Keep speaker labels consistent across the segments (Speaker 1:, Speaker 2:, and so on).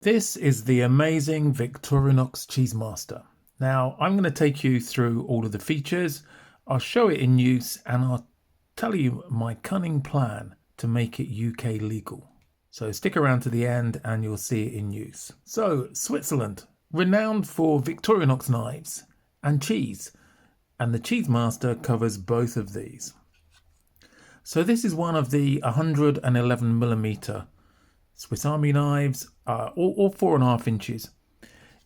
Speaker 1: This is the amazing Victorinox Cheesemaster. Now I'm going to take you through all of the features, I'll show it in use, and I'll tell you my cunning plan to make it UK legal. So stick around to the end and you'll see it in use. So Switzerland, renowned for Victorinox knives and cheese, and the Cheesemaster covers both of these. So this is one of the 111mm Swiss Army knives, all 4.5 inches.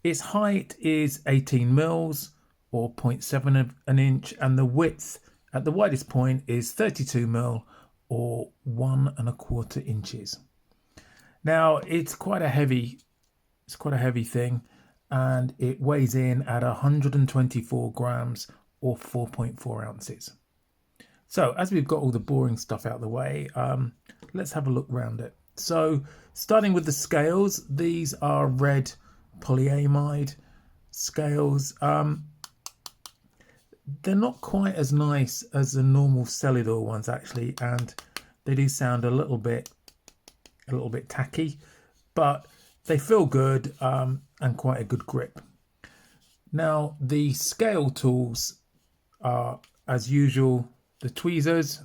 Speaker 1: Its height is 18 mils or 0.7 of an inch, and the width at the widest point is 32 mil or 1.25 inches. Now it's quite a heavy thing, and it weighs in at 124 grams or 4.4 ounces. So as we've got all the boring stuff out of the way, let's have a look around it. So starting with the scales, these are red polyamide scales. They're not quite as nice as the normal Celidor ones actually, and they do sound a little bit tacky, but they feel good and quite a good grip. Now the scale tools are, as usual, the tweezers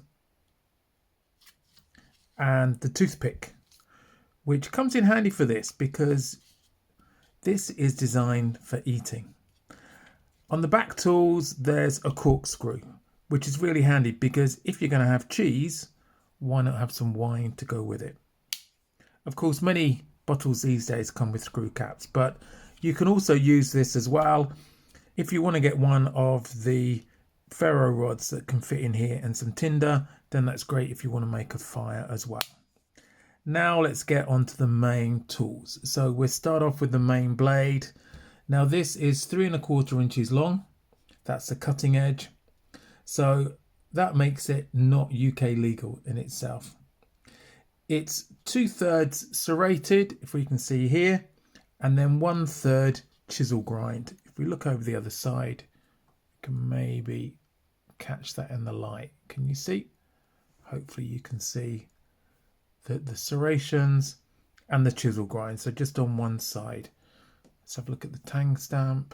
Speaker 1: and the toothpick, which comes in handy for this because this is designed for eating. On the back tools there's a corkscrew, which is really handy because if you're going to have cheese, why not have some wine to go with it? Of course, many bottles these days come with screw caps, but you can also use this as well if you want to get one of the ferro rods that can fit in here and some tinder. Then that's great if you want to make a fire as well. Now let's get on to the main tools. So we'll start off with the main blade. Now this is 3.25 inches long. That's the cutting edge. So that makes it not UK legal in itself. It's 2/3 serrated, if we can see here, and then 1/3 chisel grind. If we look over the other side, you can maybe catch that in the light. Can you see? Hopefully you can see the serrations and the chisel grind. So just on one side. Let's have a look at the tang stamp.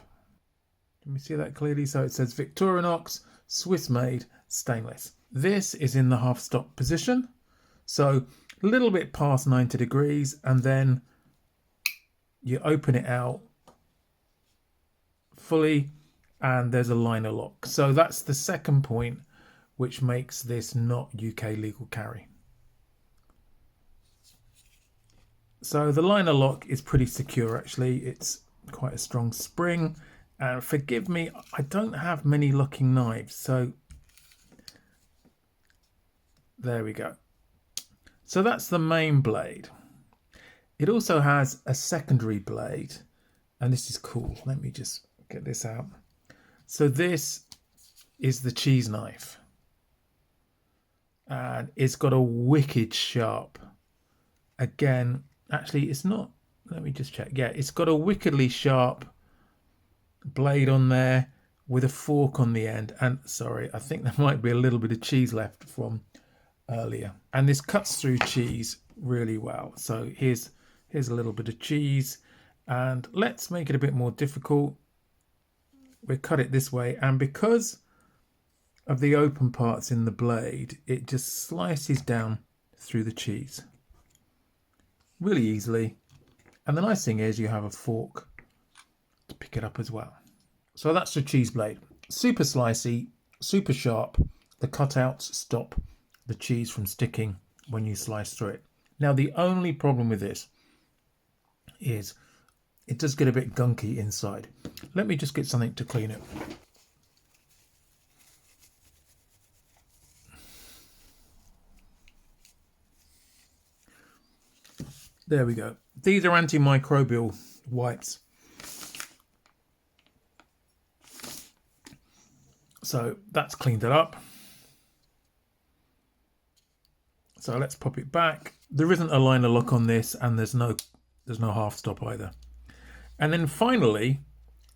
Speaker 1: Can we see that clearly? So it says Victorinox, Swiss made, stainless. This is in the half stop position. So a little bit past 90 degrees, and then you open it out fully and there's a liner lock. So that's the second point which makes this not UK legal carry. So the liner lock is pretty secure actually. It's quite a strong spring, and forgive me, I don't have many locking knives, so there we go. So that's the main blade. It also has a secondary blade, and this is cool. Let me just get this out. So this is the cheese knife, and it's got a wicked sharp, again, actually it's not, let me just check. Yeah, it's got a wickedly sharp blade on there with a fork on the end. And sorry, I think there might be a little bit of cheese left from earlier. And this cuts through cheese really well. So here's a little bit of cheese, and let's make it a bit more difficult. We'll cut it this way, and because of the open parts in the blade, it just slices down through the cheese really easily. And the nice thing is you have a fork to pick it up as well. So that's the cheese blade. Super slicey, super sharp. The cutouts stop the cheese from sticking when you slice through it. Now the only problem with this is it does get a bit gunky inside. Let me just get something to clean it. There we go. These are antimicrobial wipes. So that's cleaned it up. So let's pop it back. There isn't a liner lock on this, and there's no half stop either. And then finally,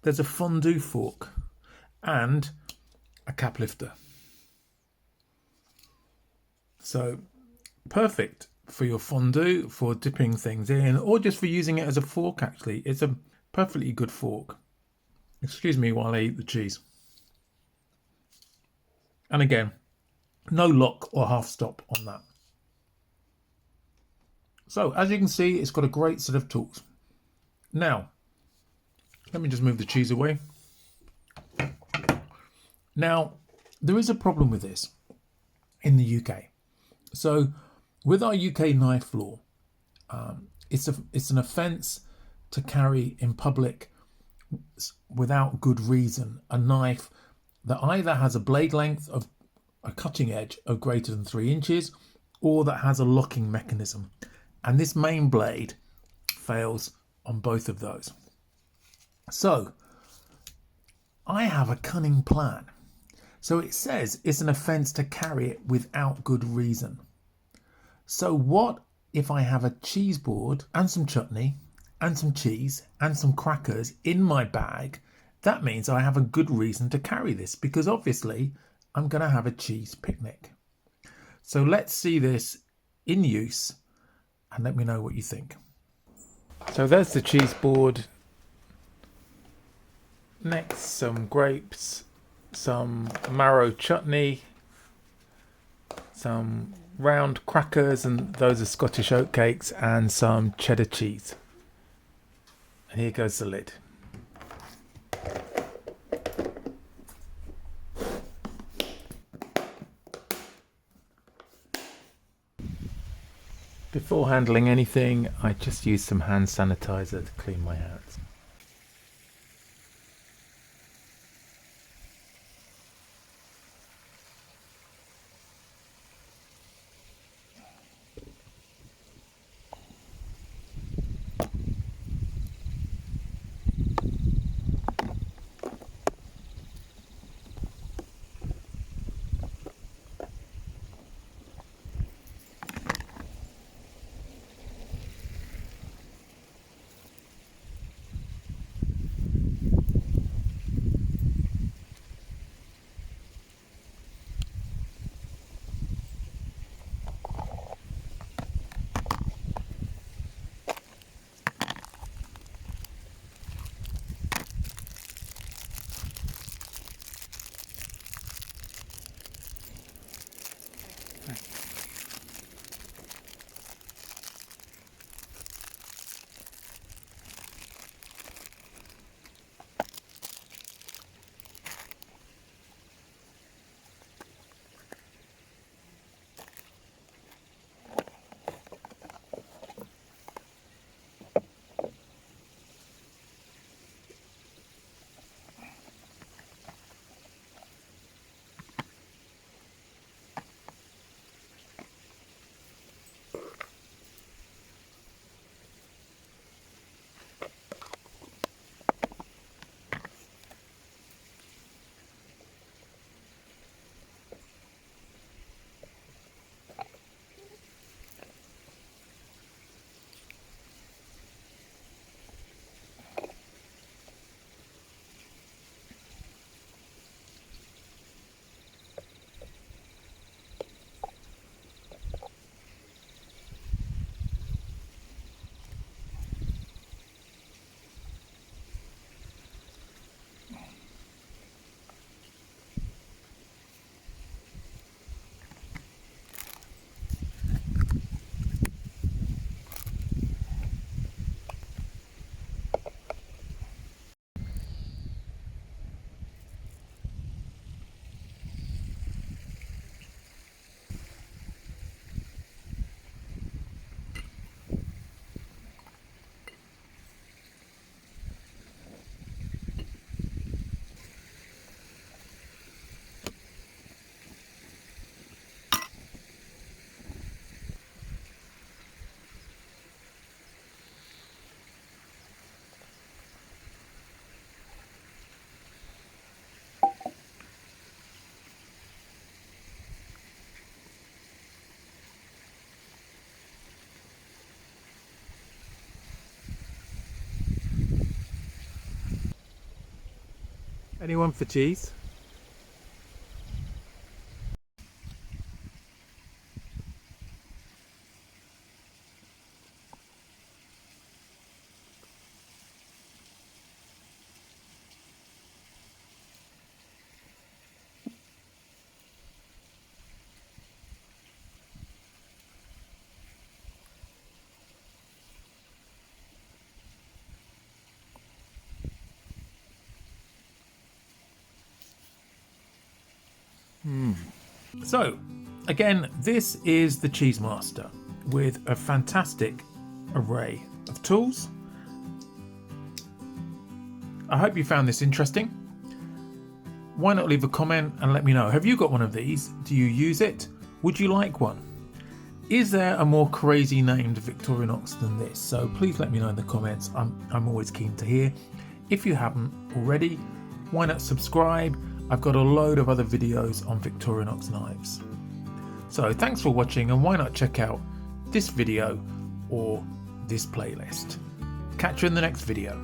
Speaker 1: there's a fondue fork and a cap lifter. So perfect for your fondue, for dipping things in, or just for using it as a fork. Actually, it's a perfectly good fork. Excuse me while I eat the cheese. And again, no lock or half stop on that. So as you can see, it's got a great set of tools. Now, let me just move the cheese away. Now, there is a problem with this in the UK. So with our UK knife law, it's an offence to carry in public without good reason a knife that either has a blade length of a cutting edge of greater than 3 inches or that has a locking mechanism. And this main blade fails on both of those. So I have a cunning plan. So it says it's an offence to carry it without good reason. So what if I have a cheese board and some chutney and some cheese and some crackers in my bag? That means I have a good reason to carry this, because obviously I'm going to have a cheese picnic. So let's see this in use and let me know what you think. So there's the cheese board. Next, some grapes, some marrow chutney, some round crackers, and those are Scottish oatcakes, and some cheddar cheese. And here goes the lid. Before handling anything, I just use some hand sanitizer to clean my hands. Anyone for cheese? So again, this is the Cheesemaster with a fantastic array of tools. I hope you found this interesting. Why not leave a comment and let me know. Have you got one of these? Do you use it? Would you like one? Is there a more crazy named Victorinox than this? So please let me know in the comments. I'm always keen to hear. If you haven't already, why not subscribe? I've got a load of other videos on Victorinox knives. So thanks for watching, and why not check out this video or this playlist. Catch you in the next video.